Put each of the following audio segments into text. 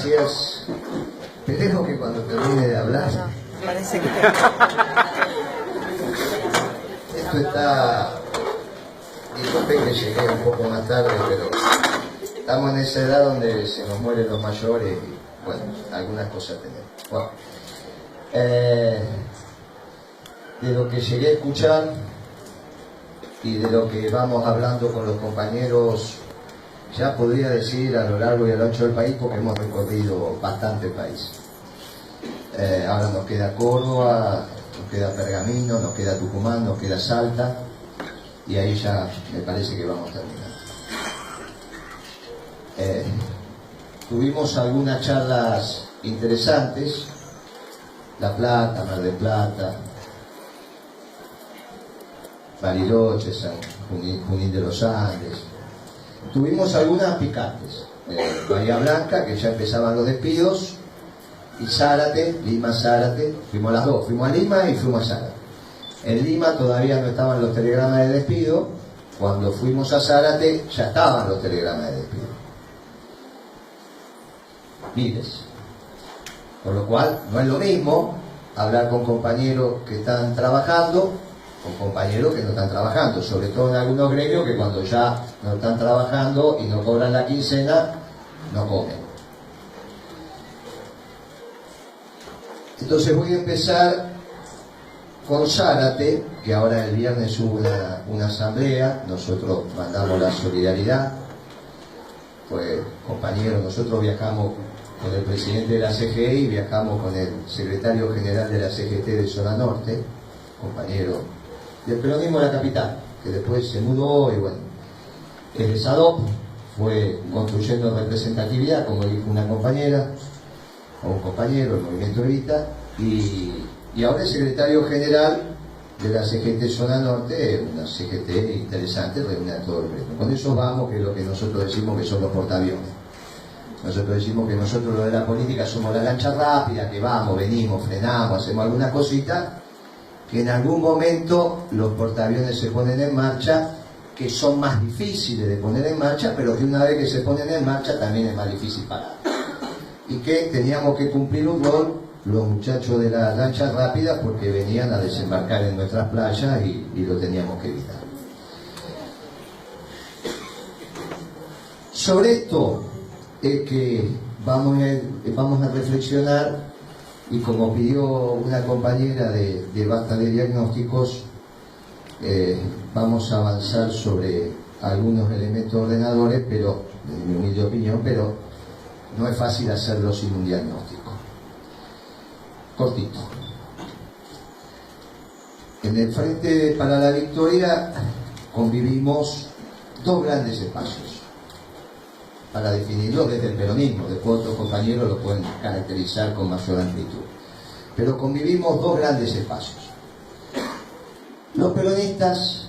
gracias. Esperemos que cuando termine de hablar... No, parece que... Esto está... Disculpen que llegué un poco más tarde, pero estamos en esa edad donde se nos mueren los mayores y, bueno, algunas cosas tenemos. Bueno, de lo que llegué a escuchar y de lo que vamos hablando con los compañeros, ya podría decir a lo largo y a lo ancho del país, porque hemos recorrido bastante el país. Ahora nos queda Córdoba, nos queda Pergamino, nos queda Tucumán, nos queda Salta, y ahí ya me parece que vamos terminando. Tuvimos algunas charlas interesantes, La Plata, Mar del Plata, Bariloche, Junín de los Andes. Tuvimos algunas picantes, Bahía Blanca, que ya empezaban los despidos, y Zárate, Lima-Zárate, fuimos las dos, fuimos a Lima y fuimos a Zárate. En Lima todavía no estaban los telegramas de despido, cuando fuimos a Zárate ya estaban los telegramas de despido. Miles. Por lo cual no es lo mismo hablar con compañeros que están trabajando con compañeros que no están trabajando, sobre todo en algunos gremios que cuando ya no están trabajando y no cobran la quincena, no comen. Entonces voy a empezar con Zárate, que ahora el viernes hubo una asamblea, nosotros mandamos la solidaridad, pues compañeros, nosotros viajamos con el presidente de la CGE y viajamos con el secretario general de la CGT de Zona Norte, compañero del peronismo de la capital, que después se mudó y bueno, el SADOP fue construyendo representatividad, como dijo una compañera, o un compañero, el Movimiento Evita, y ahora el secretario general de la CGT Zona Norte, una CGT interesante, reúne a todo el gremio. Con eso vamos, que es lo que nosotros decimos que son los portaaviones. Nosotros decimos que nosotros lo de la política somos la lancha rápida, que vamos, venimos, frenamos, hacemos alguna cosita, que en algún momento los portaaviones se ponen en marcha, que son más difíciles de poner en marcha, pero que una vez que se ponen en marcha también es más difícil parar. Y que teníamos que cumplir un rol los muchachos de las lanchas rápidas porque venían a desembarcar en nuestras playas y lo teníamos que evitar. Sobre esto es que vamos a reflexionar, y como pidió una compañera de Basta de Diagnósticos, vamos a avanzar sobre algunos elementos ordenadores, pero, en mi humilde opinión, pero no es fácil hacerlo sin un diagnóstico. Cortito. En el Frente para la Victoria convivimos dos grandes espacios, para definirlo desde el peronismo, después otros compañeros lo pueden caracterizar con mayor amplitud. Pero convivimos dos grandes espacios, los peronistas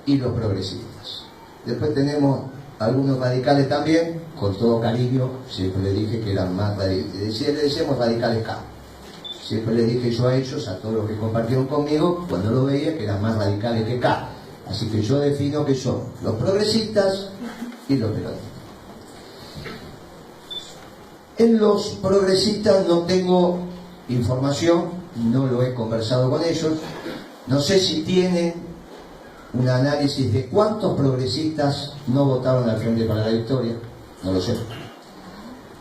y los progresistas. Después tenemos algunos radicales también, con todo cariño, siempre les dije que eran más radicales, le decíamos radicales K. Siempre les dije yo a ellos, a todos los que compartieron conmigo, cuando lo veía, que eran más radicales que K. Así que yo defino que son los progresistas y los peronistas. En los progresistas no tengo información, no lo he conversado con ellos, no sé si tienen un análisis de cuántos progresistas no votaron al Frente para la Victoria, no lo sé.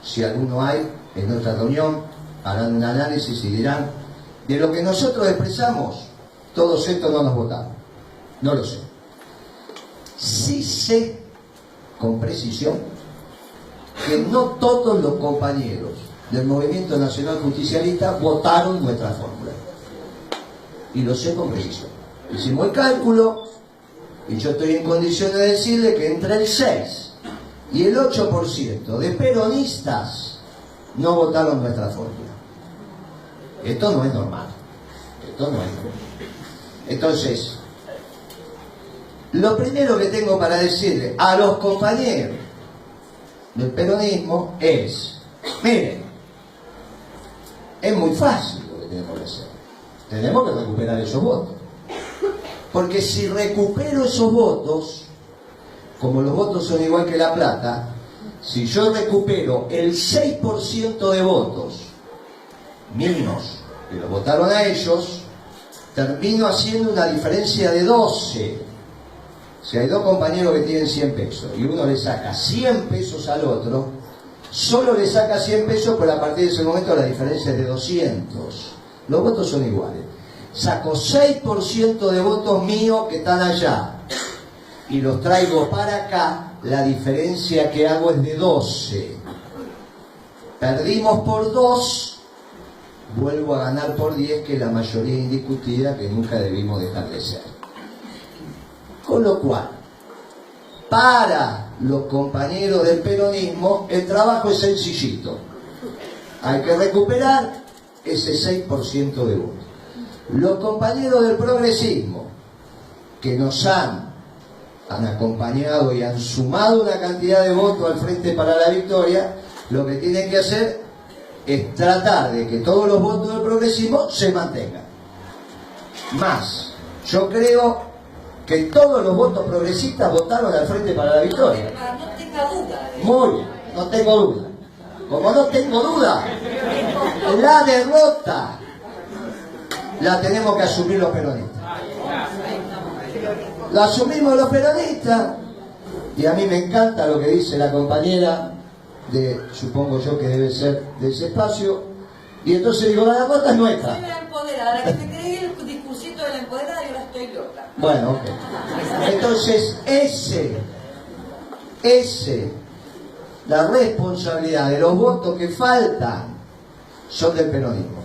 Si alguno hay, en otra reunión harán un análisis y dirán, de lo que nosotros expresamos, todos estos no nos votaron, no lo sé. Sí sé con precisión que no todos los compañeros del Movimiento Nacional Justicialista votaron nuestra fórmula. Y lo sé con precisión. Hicimos el cálculo y yo estoy en condiciones de decirle que entre el 6 y el 8% de peronistas no votaron nuestra fórmula. Esto no es normal. Esto no es normal. Entonces, lo primero que tengo para decirle a los compañeros del peronismo es, miren, es muy fácil lo que tenemos que hacer. Tenemos que recuperar esos votos. Porque si recupero esos votos, como los votos son igual que la plata, si yo recupero el 6% de votos míos que lo votaron a ellos, termino haciendo una diferencia de 12. Si hay dos compañeros que tienen 100 pesos y uno le saca 100 pesos al otro, solo le saca 100 pesos, pero a partir de ese momento la diferencia es de 200. Los votos son iguales. Saco 6% de votos míos que están allá y los traigo para acá, la diferencia que hago es de 12. Perdimos por 2, vuelvo a ganar por 10, que es la mayoría indiscutida que nunca debimos dejar de ser. Con lo cual, para los compañeros del peronismo, el trabajo es sencillito. Hay que recuperar ese 6% de votos. Los compañeros del progresismo, que nos han acompañado y han sumado una cantidad de votos al Frente para la Victoria, lo que tienen que hacer es tratar de que todos los votos del progresismo se mantengan. Más, yo creo que todos los votos progresistas votaron al Frente para la Victoria. No tenga duda. Muy bien, no tengo duda. Como no tengo duda, la derrota la tenemos que asumir los peronistas. La asumimos los peronistas. Y a mí me encanta lo que dice la compañera de, supongo yo que debe ser de ese espacio, y entonces digo, la derrota es nuestra. Soy la empoderada, que te creí el discursito de la empoderada y ahora estoy loca. Bueno, ok. Entonces, la responsabilidad de los votos que faltan son del peronismo.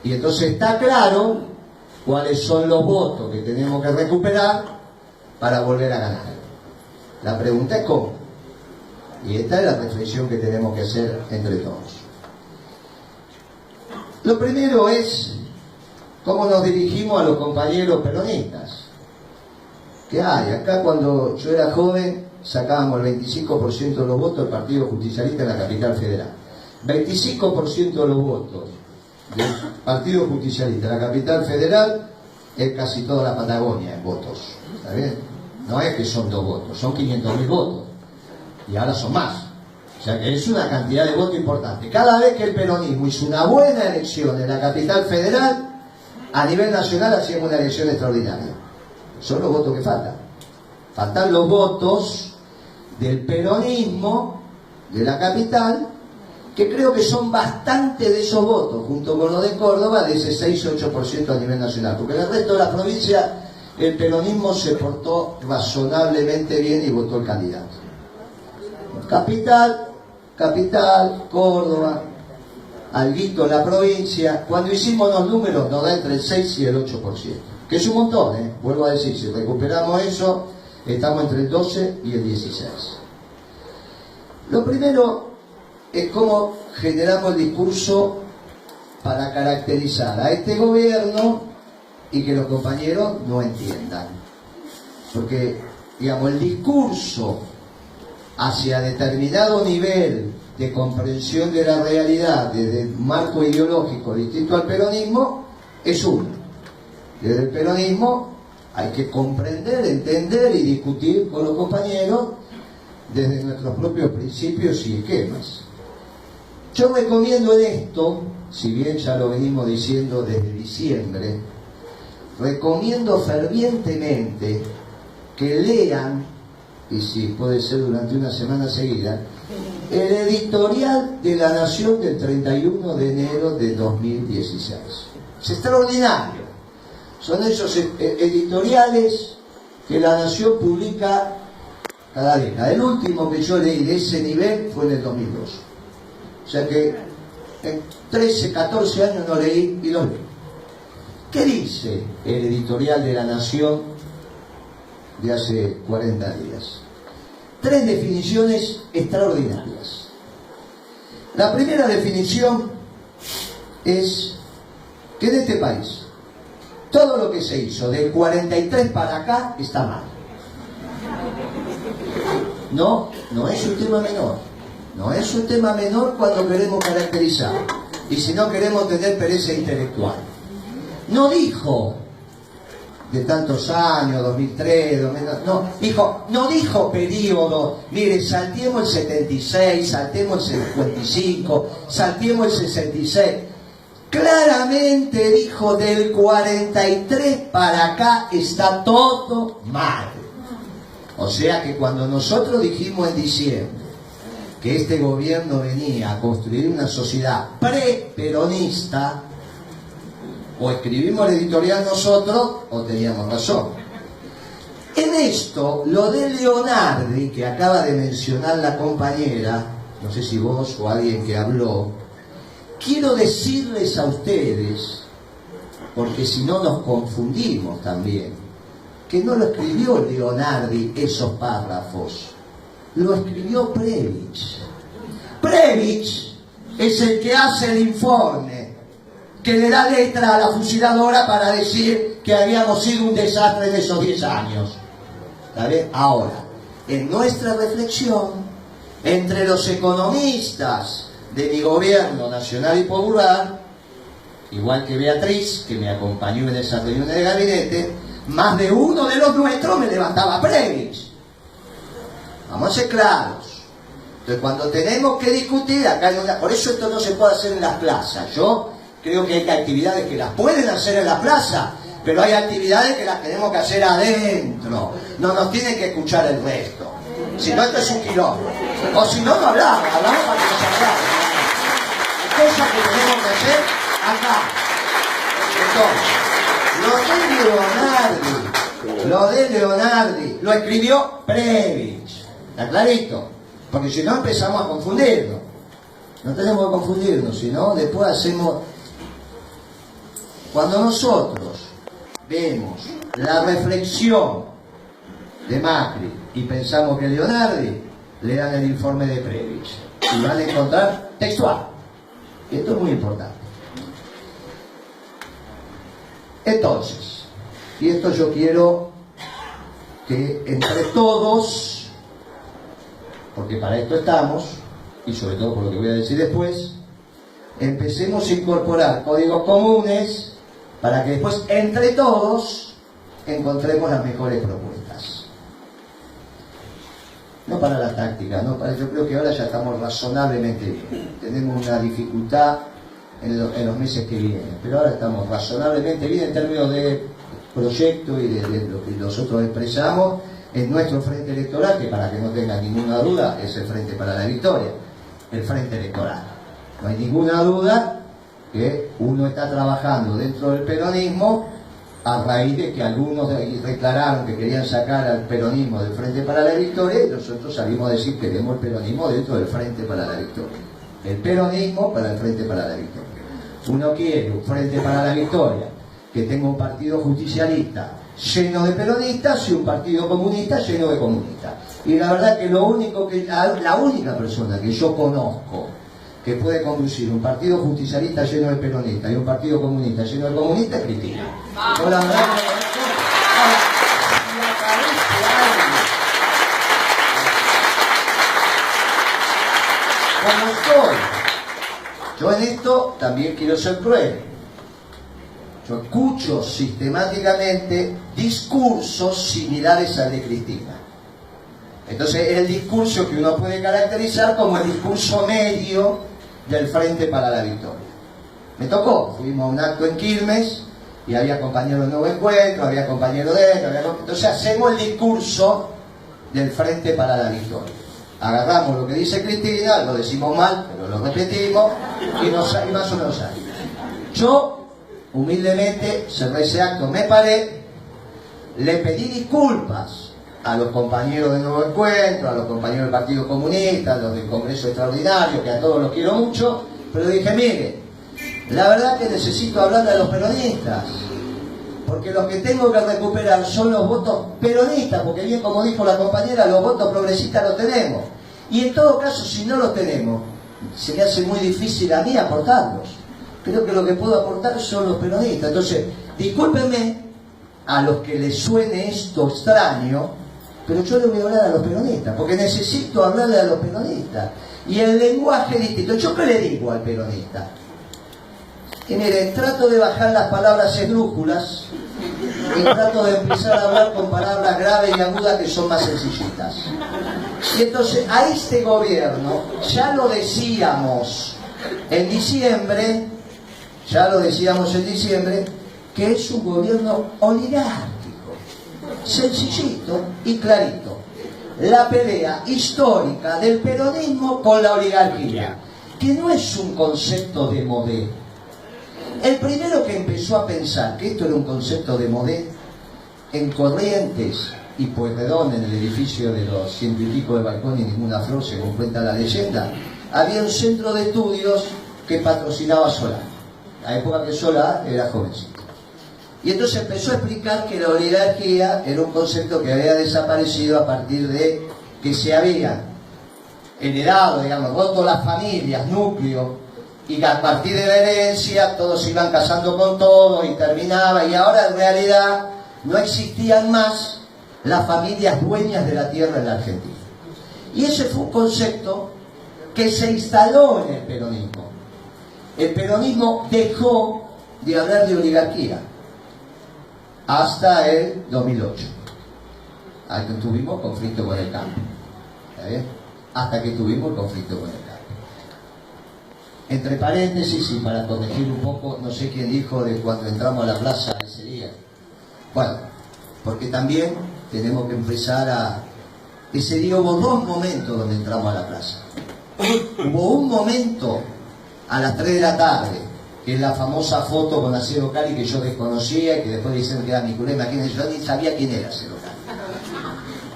Y entonces está claro cuáles son los votos que tenemos que recuperar para volver a ganar. La pregunta es cómo. Y esta es la reflexión que tenemos que hacer entre todos. Lo primero es cómo nos dirigimos a los compañeros peronistas. Que hay, acá cuando yo era joven sacábamos el 25% de los votos del Partido Justicialista en la capital federal. 25% de los votos del Partido Justicialista en la capital federal es casi toda la Patagonia en votos. ¿Está bien? No es que son 2 votos, son 500.000 votos. Y ahora son más. O sea que es una cantidad de votos importante. Cada vez que el peronismo hizo una buena elección en la capital federal, a nivel nacional hacíamos una elección extraordinaria. Son los votos que faltan. Faltan los votos del peronismo de la capital, que creo que son bastante de esos votos, junto con los de Córdoba, de ese 6 o 8% a nivel nacional. Porque en el resto de la provincia el peronismo se portó razonablemente bien y votó el candidato. Capital, Córdoba, alguito en la provincia. Cuando hicimos los números nos da entre el 6 y el 8%, que es un montón, ¿eh? Vuelvo a decir, si recuperamos eso, estamos entre el 12 y el 16. Lo primero es cómo generamos el discurso para caracterizar a este gobierno y que los compañeros no entiendan. Porque, digamos, el discurso hacia determinado nivel de comprensión de la realidad desde el marco ideológico distinto al peronismo es uno. Desde el peronismo hay que comprender, entender y discutir con los compañeros desde nuestros propios principios y esquemas. Yo recomiendo en esto, si bien ya lo venimos diciendo desde diciembre, recomiendo fervientemente que lean, y si puede ser durante una semana seguida, el editorial de La Nación del 31 de enero de 2016. Es extraordinario. Son esos editoriales que La Nación publica cada década. El último que yo leí de ese nivel fue en el 2002. O sea que en 13, 14 años no leí y los leí. ¿Qué dice el editorial de La Nación de hace 40 días? 3 definiciones extraordinarias. La primera definición es que en este país todo lo que se hizo del 43 para acá está mal. No es un tema menor. No es un tema menor cuando queremos caracterizar y si no queremos tener pereza intelectual. No dijo de tantos años, 2003, no dijo periodo, mire, saltemos el 76, saltemos el 55, saltemos el 66. Claramente dijo, del 43 para acá está todo mal. O sea que cuando nosotros dijimos en diciembre que este gobierno venía a construir una sociedad pre-peronista, o escribimos el editorial nosotros o teníamos razón. En esto, lo de Leonardi, que acaba de mencionar la compañera, no sé si vos o alguien que habló, quiero decirles a ustedes, porque si no nos confundimos también, que no lo escribió Leonardi esos párrafos, lo escribió Prebisch. Prebisch es el que hace el informe que le da letra a la fusiladora para decir que habíamos sido un desastre en esos 10 años. ¿Está bien? Ahora, en nuestra reflexión, entre los economistas de mi gobierno nacional y popular, igual que Beatriz, que me acompañó en esas reuniones de gabinete, más de uno de los nuestros me levantaba Prebisch. Vamos a ser claros. Entonces, cuando tenemos que discutir, acá por eso esto no se puede hacer en las plazas. Yo creo que hay actividades que las pueden hacer en la plaza, pero hay actividades que las tenemos que hacer adentro. No nos tienen que escuchar el resto. Si no, esto es un quilombo. O si no, no hablamos para que nos hablamos. Hay cosas que tenemos que hacer acá. Entonces, lo de Leonardi, lo escribió Prebisch. ¿Está clarito? Porque si no empezamos a confundirnos. No tenemos que confundirnos, sino después hacemos... Cuando nosotros vemos la reflexión de Macri y pensamos que Leonardi, le dan el informe de Prebisch y van a encontrar textual. Y esto es muy importante. Entonces, y esto yo quiero que entre todos, porque para esto estamos, y sobre todo por lo que voy a decir después, empecemos a incorporar códigos comunes para que después, entre todos, encontremos las mejores propuestas. No para la táctica, no para, yo creo que ahora ya estamos razonablemente bien. Tenemos una dificultad en los meses que vienen, pero ahora estamos razonablemente bien en términos de proyecto y de lo que nosotros expresamos en nuestro frente electoral, que para que no tengan ninguna duda es el Frente para la Victoria, el frente electoral. No hay ninguna duda que uno está trabajando dentro del peronismo a raíz de que algunos declararon que querían sacar al peronismo del Frente para la Victoria y nosotros salimos a decir que queremos el peronismo dentro del Frente para la Victoria. El peronismo para el Frente para la Victoria. Uno quiere un Frente para la Victoria que tenga un partido justicialista lleno de peronistas y un partido comunista lleno de comunistas. Y la verdad que la única persona que yo conozco que puede conducir un partido justicialista lleno de peronistas y un partido comunista lleno de comunistas es Cristina. Yo la verdad que como estoy, yo en esto también quiero ser cruel. Yo escucho sistemáticamente discursos similares al de Cristina. Entonces es el discurso que uno puede caracterizar como el discurso medio del Frente para la Victoria. Me tocó, fuimos a un acto en Quilmes y había compañeros de Nuevo Encuentro, había compañeros de esto, entonces hacemos el discurso del Frente para la Victoria. Agarramos lo que dice Cristina, lo decimos mal, pero lo repetimos y más o menos sale. Yo, humildemente, cerré ese acto, me paré, le pedí disculpas a los compañeros de Nuevo Encuentro, a los compañeros del Partido Comunista, a los del Congreso Extraordinario, que a todos los quiero mucho, pero dije, mire, la verdad que necesito hablar de los peronistas, porque los que tengo que recuperar son los votos peronistas, porque bien como dijo la compañera, los votos progresistas los tenemos. Y en todo caso, si no los tenemos, se me hace muy difícil a mí aportarlos. Creo que lo que puedo aportar son los peronistas. Entonces, discúlpenme a los que les suene esto extraño, pero yo le voy a hablar a los peronistas, porque necesito hablarle a los peronistas. Y el lenguaje distinto. ¿Yo qué le digo al peronista? Que mire, trato de bajar las palabras esdrújulas, Y trato de empezar a hablar con palabras graves y agudas que son más sencillitas. Y entonces a este gobierno, ya lo decíamos en diciembre, que es un gobierno oligárquico, sencillito y clarito. La pelea histórica del peronismo con la oligarquía, que no es un concepto de modé. El primero que empezó a pensar que esto era un concepto de modé, en Corrientes y Pueyrredón, en el edificio de los 100 y pico de balcón y ninguna flor, según cuenta la leyenda, había un centro de estudios que patrocinaba Solá, la época que Solá era jovencito. Y entonces empezó a explicar que la oligarquía era un concepto que había desaparecido a partir de que se habían heredado, digamos, roto las familias, núcleo, y que a partir de la herencia todos se iban casando con todos y terminaba, y ahora en realidad no existían más las familias dueñas de la tierra en la Argentina. Y ese fue un concepto que se instaló en el peronismo. El peronismo dejó de hablar de oligarquía hasta el 2008. Ahí tuvimos conflicto con el campo. ¿Está bien? Hasta que tuvimos conflicto con el campo. Entre paréntesis, y para corregir un poco, no sé quién dijo de cuando entramos a la plaza ese día. Bueno, porque también tenemos que empezar a... Ese día hubo dos momentos donde entramos a la plaza. Hubo un momento a las 3 de la tarde, que es la famosa foto con Acero Cali que yo desconocía y que después dicen que era mi culé, imagínense, yo ni sabía quién era Acero Cali.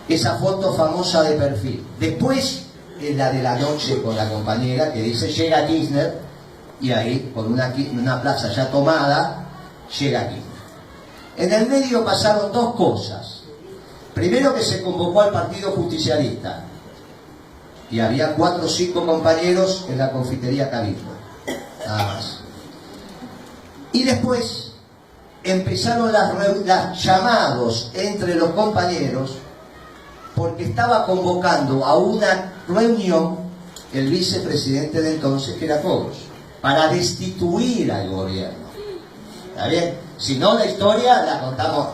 Esa foto famosa de perfil. Después es la de la noche con la compañera que dice llega Kirchner, y ahí con una plaza ya tomada llega Kirchner. En el medio pasaron dos cosas. Primero, que se convocó al Partido Justicialista y había 4 o 5 compañeros en la confitería Cabildo, nada más. Y después empezaron las llamados entre los compañeros, porque estaba convocando a una reunión el vicepresidente de entonces, que era Cobos, para destituir al gobierno. ¿Está bien? Si no, la historia la contamos.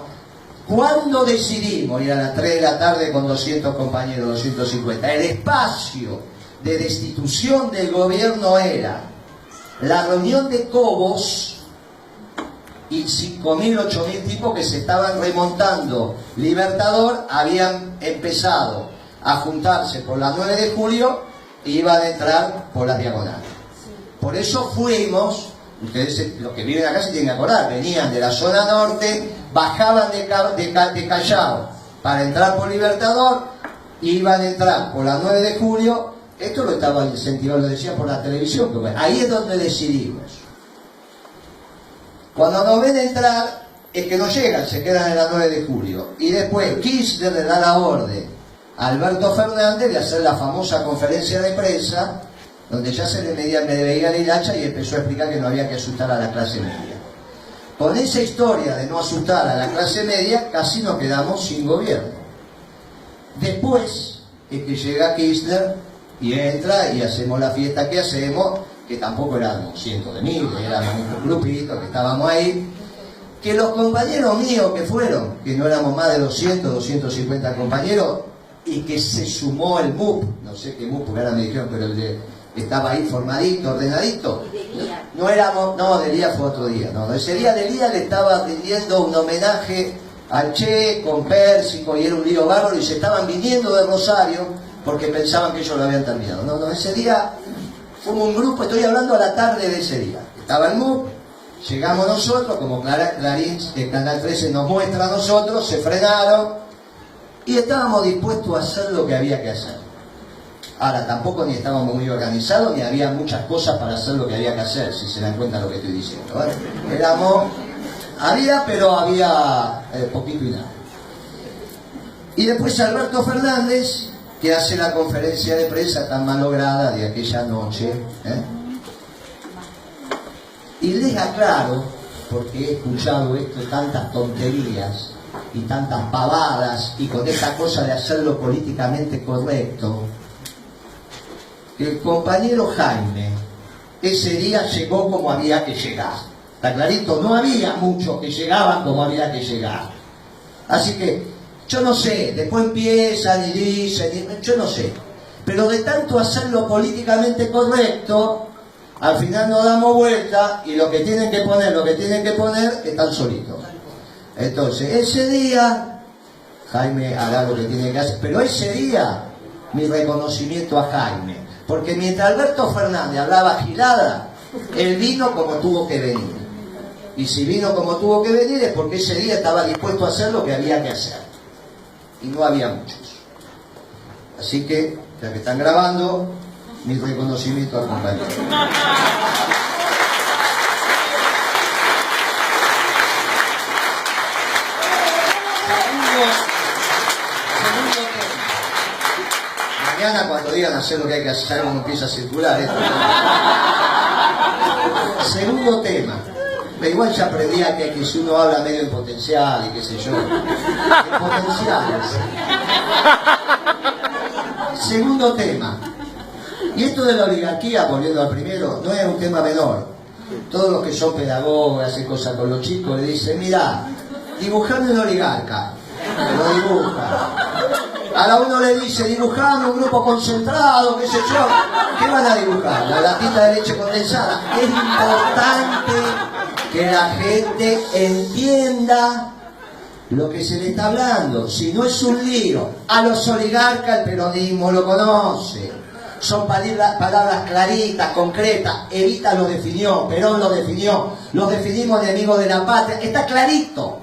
¿Cuándo decidimos ir a las 3 de la tarde con 200 compañeros, 250? El espacio de destitución del gobierno era la reunión de Cobos y 5.000, 8.000 tipos que se estaban remontando Libertador, habían empezado a juntarse por la 9 de julio e iban a entrar por las diagonales. Por eso fuimos, ustedes los que viven acá se tienen que acordar, venían de la zona norte, bajaban de Callao para entrar por Libertador, iban a entrar por la 9 de julio, esto lo estaban incentivando, lo decían por la televisión, que bueno, ahí es donde decidimos. Cuando nos ven entrar, es que no llegan, se quedan en la 9 de julio. Y después Kirchner le da la orden a Alberto Fernández de hacer la famosa conferencia de prensa, donde ya se le veía la hilacha y empezó a explicar que no había que asustar a la clase media. Con esa historia de no asustar a la clase media, casi nos quedamos sin gobierno. Después es que llega Kirchner y entra y hacemos la fiesta que hacemos, que tampoco éramos cientos de miles, éramos un grupito que estábamos ahí, que los compañeros míos que fueron, que no éramos más de 200, 250 compañeros, y que se sumó el MUP, no sé qué MUP, porque ahora me dijeron, pero estaba ahí formadito, ordenadito, no éramos, no, del día fue otro día, no, ese día del día le estaba pidiendo un homenaje al Che con Pérsico y era un lío bárbaro y se estaban viniendo de Rosario porque pensaban que ellos lo habían terminado. No, no, ese día fuimos un grupo, estoy hablando a la tarde de ese día. Estaba el MUP, llegamos nosotros, como Clarín, el Canal 13 nos muestra a nosotros, se frenaron y estábamos dispuestos a hacer lo que había que hacer. Ahora, tampoco ni estábamos muy organizados, ni había muchas cosas para hacer lo que había que hacer, si se dan cuenta de lo que estoy diciendo, ¿vale? Pero había poquito y nada. Y después Alberto Fernández, que hace la conferencia de prensa tan malograda de aquella noche, y les aclaro, porque he escuchado esto, tantas tonterías y tantas pavadas, y con esta cosa de hacerlo políticamente correcto, que el compañero Jaime ese día llegó como había que llegar. ¿Está clarito? No había muchos que llegaban como había que llegar. Así que, yo no sé, después empiezan y dicen, yo no sé. Pero de tanto hacerlo políticamente correcto, al final nos damos vuelta y lo que tienen que poner, están solitos. Entonces, ese día, Jaime hará lo que tiene que hacer, pero ese día, mi reconocimiento a Jaime. Porque mientras Alberto Fernández hablaba gilada, él vino como tuvo que venir. Y si vino como tuvo que venir es porque ese día estaba dispuesto a hacer lo que había que hacer. Y no había muchos. Así que, ya que están grabando, mi reconocimiento al compañero. Segundo tema. Mañana cuando digan hacer lo que hay que hacer, uno empieza a circular esto. Segundo tema. Pero igual ya aprendí a que si uno habla medio en potencial y qué sé yo. En potenciales. Segundo tema. Y esto de la oligarquía, volviendo al primero, no es un tema menor. Todos los que son pedagogos, hacen cosas con los chicos, le dicen, mirá, dibujame un oligarca. Lo dibuja. A la uno le dice, dibujame un grupo concentrado, qué sé yo. ¿Qué van a dibujar? La latita de leche condensada. Es importante que la gente entienda lo que se le está hablando. Si no es un lío, a los oligarcas el peronismo lo conoce. Son palabras claritas, concretas. Evita lo definió, Perón lo definió. Los definimos enemigos de la patria. Está clarito.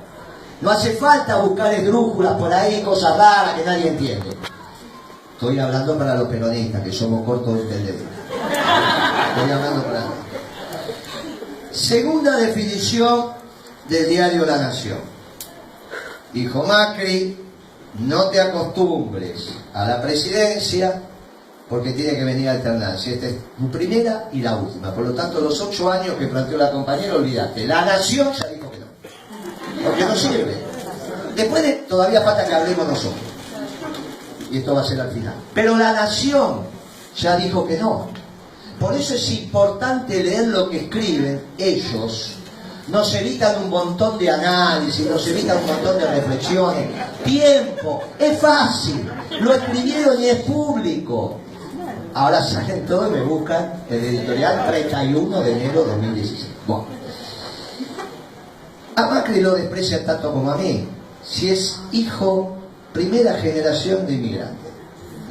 No hace falta buscar esdrújulas por ahí, cosas raras que nadie entiende. Estoy hablando para los peronistas, que somos cortos de entendimiento. Estoy hablando para los... Segunda definición del diario La Nación. Dijo Macri, no te acostumbres a la presidencia porque tiene que venir alternancia. Esta es tu primera y la última. Por lo tanto, los 8 años que planteó la compañera, olvídate. La Nación ya dijo que no. Porque no sirve. Después todavía falta que hablemos nosotros. Y esto va a ser al final. Pero la Nación ya dijo que no. Por eso es importante leer lo que escriben ellos. Nos evitan un montón de análisis, nos evitan un montón de reflexiones. Tiempo, es fácil. Lo escribieron y es público. Ahora salen todos y me buscan el editorial 31 de enero de 2016. Bueno. A Macri lo desprecian tanto como a mí. Si es hijo, primera generación de inmigrantes.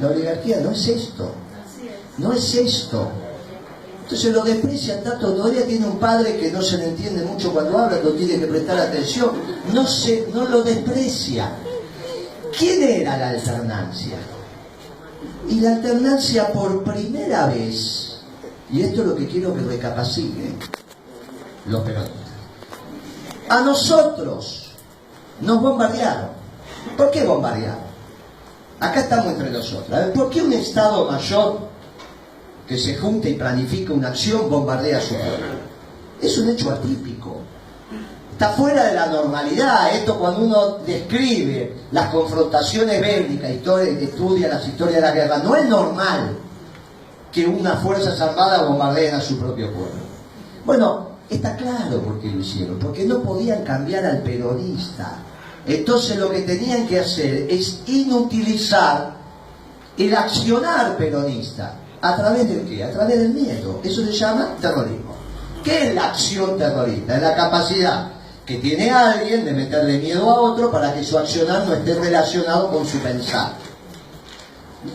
La oligarquía no es esto. No es esto. Entonces lo desprecian tanto. Todavía tiene un padre que no se le entiende mucho cuando habla, no tiene que prestar atención. No lo desprecia. ¿Quién era la alternancia? Y la alternancia por primera vez, y esto es lo que quiero que recapaciten los peronistas, a nosotros nos bombardearon. ¿Por qué bombardearon? Acá estamos entre nosotros. A ver, ¿por qué un Estado Mayor que se junta y planifica una acción bombardea a su pueblo? Es un hecho atípico. Está fuera de la normalidad. Esto cuando uno describe las confrontaciones bélicas, estudia las historias de la guerra, no es normal que unas fuerzas armadas bombardeen a su propio pueblo. Bueno, está claro por qué lo hicieron, porque no podían cambiar al peronista. Entonces lo que tenían que hacer es inutilizar el accionar peronista. ¿A través de qué? A través del miedo. Eso se llama terrorismo. ¿Qué es la acción terrorista? Es la capacidad que tiene alguien de meterle miedo a otro para que su accionar no esté relacionado con su pensar.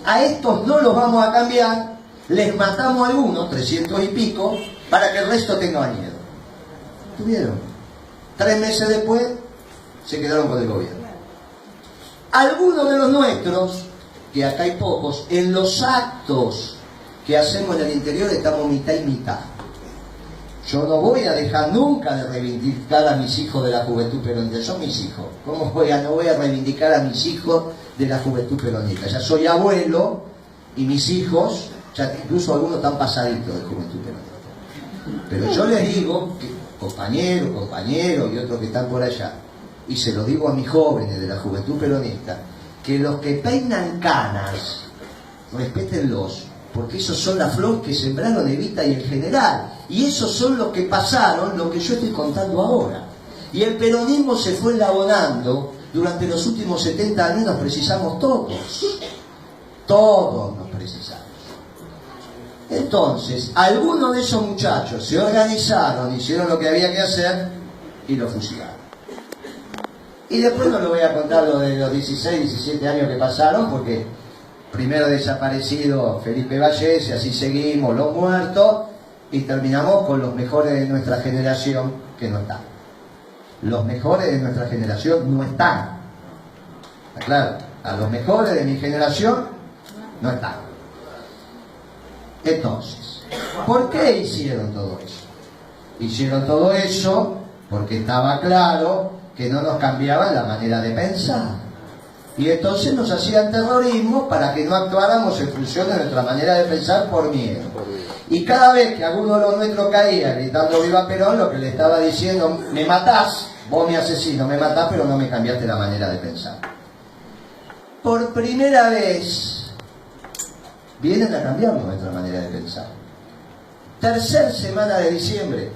A estos no los vamos a cambiar, les matamos a algunos, 300 y pico, para que el resto tenga miedo. ¿Tuvieron? 3 meses después se quedaron con el gobierno. Algunos de los nuestros, que acá hay pocos, en los actos que hacemos en el interior estamos mitad y mitad. Yo no voy a dejar nunca de reivindicar a mis hijos de la juventud peronista. Son mis hijos. ¿Cómo no voy a reivindicar a mis hijos de la juventud peronista? Ya soy abuelo y mis hijos, ya incluso algunos están pasaditos de juventud peronista. Pero yo les digo, que, compañeros y otros que están por allá, y se lo digo a mis jóvenes de la juventud peronista, que los que peinan canas, respétenlos, porque esos son la flor que sembraron Evita y el general. Y esos son los que pasaron, lo que yo estoy contando ahora. Y el peronismo se fue enlabonando. Durante los últimos 70 años nos precisamos todos. Todos nos precisamos. Entonces, algunos de esos muchachos se organizaron, hicieron lo que había que hacer y lo fusilaron. Y después no le voy a contar lo de los 16, 17 años que pasaron, porque primero desaparecido Felipe Vallés, y así seguimos, los muertos, y terminamos con los mejores de nuestra generación que no están. Los mejores de nuestra generación no están. ¿Está claro? A los mejores de mi generación no están. Entonces, ¿por qué hicieron todo eso? Hicieron todo eso porque estaba claro que no nos cambiaban la manera de pensar. Y entonces nos hacían terrorismo para que no actuáramos en función de nuestra manera de pensar por miedo. Y cada vez que alguno de los nuestros caía gritando viva Perón, lo que le estaba diciendo, me matás, vos me asesino, me matás, pero no me cambiaste la manera de pensar. Por primera vez vienen a cambiarnos nuestra manera de pensar. Tercera semana de diciembre,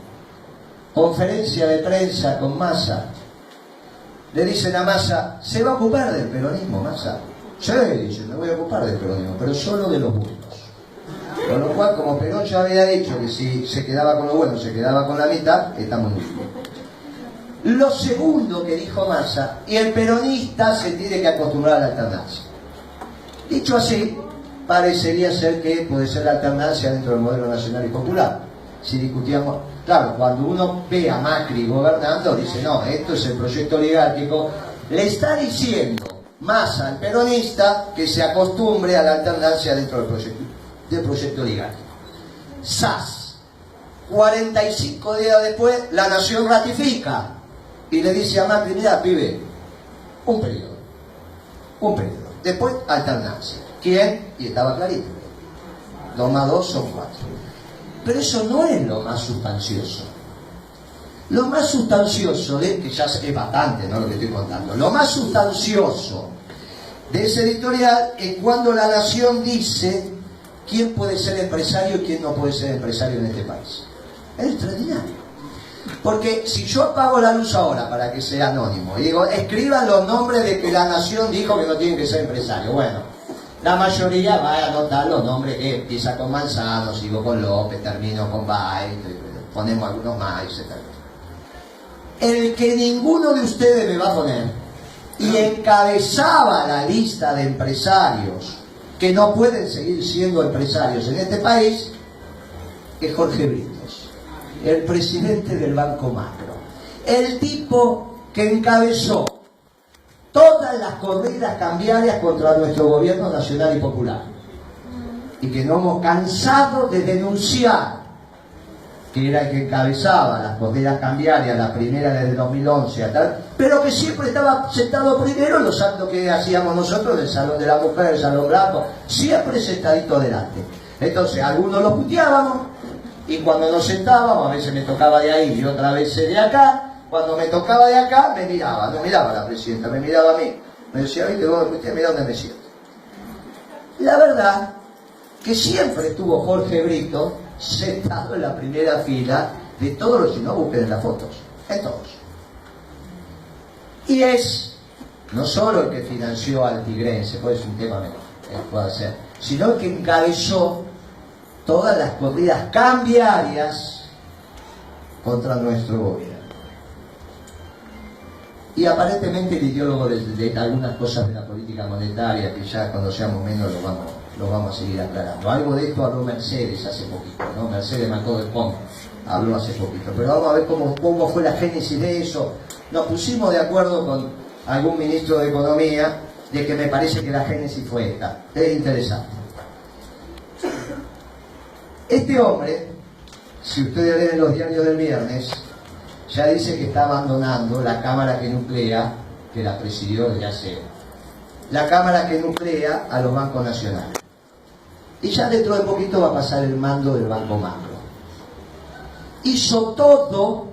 conferencia de prensa con Massa. Le dicen a Massa, ¿se va a ocupar del peronismo, Massa? Sí, dice, me voy a ocupar del peronismo, pero solo de los buenos. Con lo cual, como Perón ya había dicho que si se quedaba con lo bueno, se quedaba con la mitad, estamos muy bien. Lo segundo que dijo Massa, y el peronista se tiene que acostumbrar a la alternancia. Dicho así, parecería ser que puede ser la alternancia dentro del modelo nacional y popular. Si discutíamos, claro, cuando uno ve a Macri gobernando, dice, no, esto es el proyecto oligárquico. Le está diciendo Massa al peronista que se acostumbre a la alternancia dentro del proyecto oligárquico. SAS, 45 días después, la Nación ratifica y le dice a Macri, mira, pibe, un periodo. Después, alternancia. ¿Quién? Y estaba clarito. 2 más 2 son 4. Pero eso no es lo más sustancioso. Lo más sustancioso, que ya es bastante, ¿no?, lo que estoy contando. Lo más sustancioso de ese editorial es cuando la Nación dice quién puede ser empresario y quién no puede ser empresario en este país. Es extraordinario. Porque si yo apago la luz ahora para que sea anónimo y digo, escriban los nombres de que la Nación dijo que no tienen que ser empresarios, bueno, la mayoría va a anotar los nombres que empieza con Manzano, sigo con López, termino con Bay, ponemos algunos más, etc. El que ninguno de ustedes me va a poner y encabezaba la lista de empresarios que no pueden seguir siendo empresarios en este país es Jorge Britos, el presidente del Banco Macro, el tipo que encabezó todas las corridas cambiarias contra nuestro gobierno nacional y popular, y que no hemos cansado de denunciar que era el que encabezaba las corridas cambiarias, la primera desde 2011 pero que siempre estaba sentado primero en los actos que hacíamos nosotros del Salón de la Mujer, el Salón Blanco, siempre sentadito adelante. Entonces algunos lo puteábamos y cuando nos sentábamos, a veces me tocaba de ahí y otra vez de acá. Cuando me tocaba de acá, me miraba, no miraba a la presidenta, me miraba a mí. Me decía, viste, vos mira dónde me siento. La verdad que siempre estuvo Jorge Brito sentado en la primera fila de todos los, si no busquen las fotos, en todos. Y es no solo el que financió al Tigrense, puede ser un tema menor, puede ser, sino el que encabezó todas las corridas cambiarias contra nuestro gobierno. Y aparentemente el ideólogo de algunas cosas de la política monetaria, que ya cuando seamos menos lo vamos a seguir aclarando. Algo de esto habló Mercedes hace poquito, ¿no? Mercedes Macó del Pom habló hace poquito. Pero vamos a ver cómo fue la génesis de eso. Nos pusimos de acuerdo con algún ministro de Economía de que me parece que la génesis fue esta. Es interesante. Este hombre, si ustedes leen los diarios del viernes, ya dice que está abandonando la Cámara que nuclea, que la presidió desde hace, la Cámara que nuclea a los bancos nacionales. Y ya dentro de poquito va a pasar el mando del Banco Macro. Hizo todo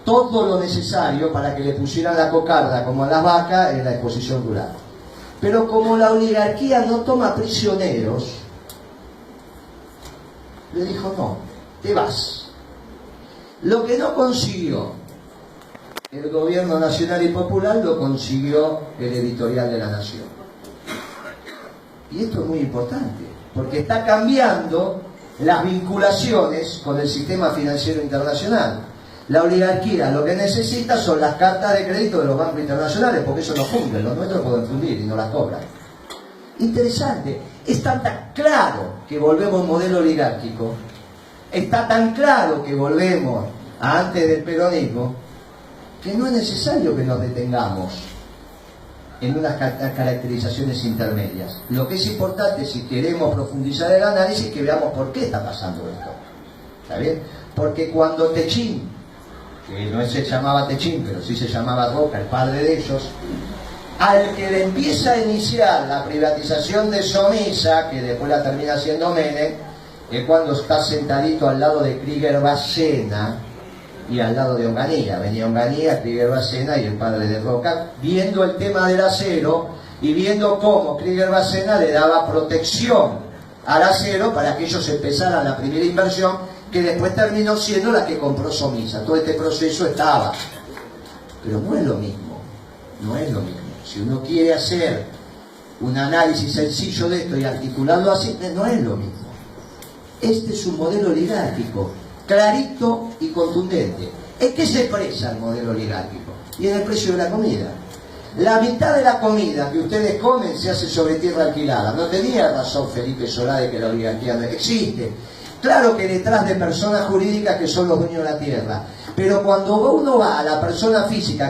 lo necesario para que le pusieran la cocarda como a las vacas en la exposición rural. Pero como la oligarquía no toma prisioneros, le dijo, no, te vas. Lo que no consiguió el gobierno nacional y popular, lo consiguió el editorial de La Nación. Y esto es muy importante, porque está cambiando las vinculaciones con el sistema financiero internacional. La oligarquía lo que necesita son las cartas de crédito de los bancos internacionales, porque eso no funde, los nuestros pueden fundir y no las cobran. Interesante, está tan claro que volvemos a un modelo oligárquico, está tan claro que volvemos a antes del peronismo, que no es necesario que nos detengamos en unas caracterizaciones intermedias. Lo que es importante, si queremos profundizar el análisis, es que veamos por qué está pasando esto. ¿Está bien? Porque cuando Techín, que no se llamaba Techín, pero sí se llamaba Roca, el padre de ellos, al que le empieza a iniciar la privatización de Somisa, que después la termina haciendo Menem, es cuando está sentadito al lado de Krieger-Bacena y al lado de Onganía. Venía Onganía, Krieger-Bacena y el padre de Roca, viendo el tema del acero y viendo cómo Krieger-Bacena le daba protección al acero para que ellos empezaran la primera inversión, que después terminó siendo la que compró Somisa. Todo este proceso estaba. Pero no es lo mismo, no es lo mismo. Si uno quiere hacer un análisis sencillo de esto y articularlo así, no es lo mismo. Este es un modelo oligárquico, clarito y contundente. ¿En qué se expresa el modelo oligárquico? Y en el precio de la comida. La mitad de la comida que ustedes comen se hace sobre tierra alquilada. No tenía razón Felipe Solá de que la oligarquía no existe. Claro que detrás de personas jurídicas que son los dueños de la tierra. Pero cuando uno va a la persona física que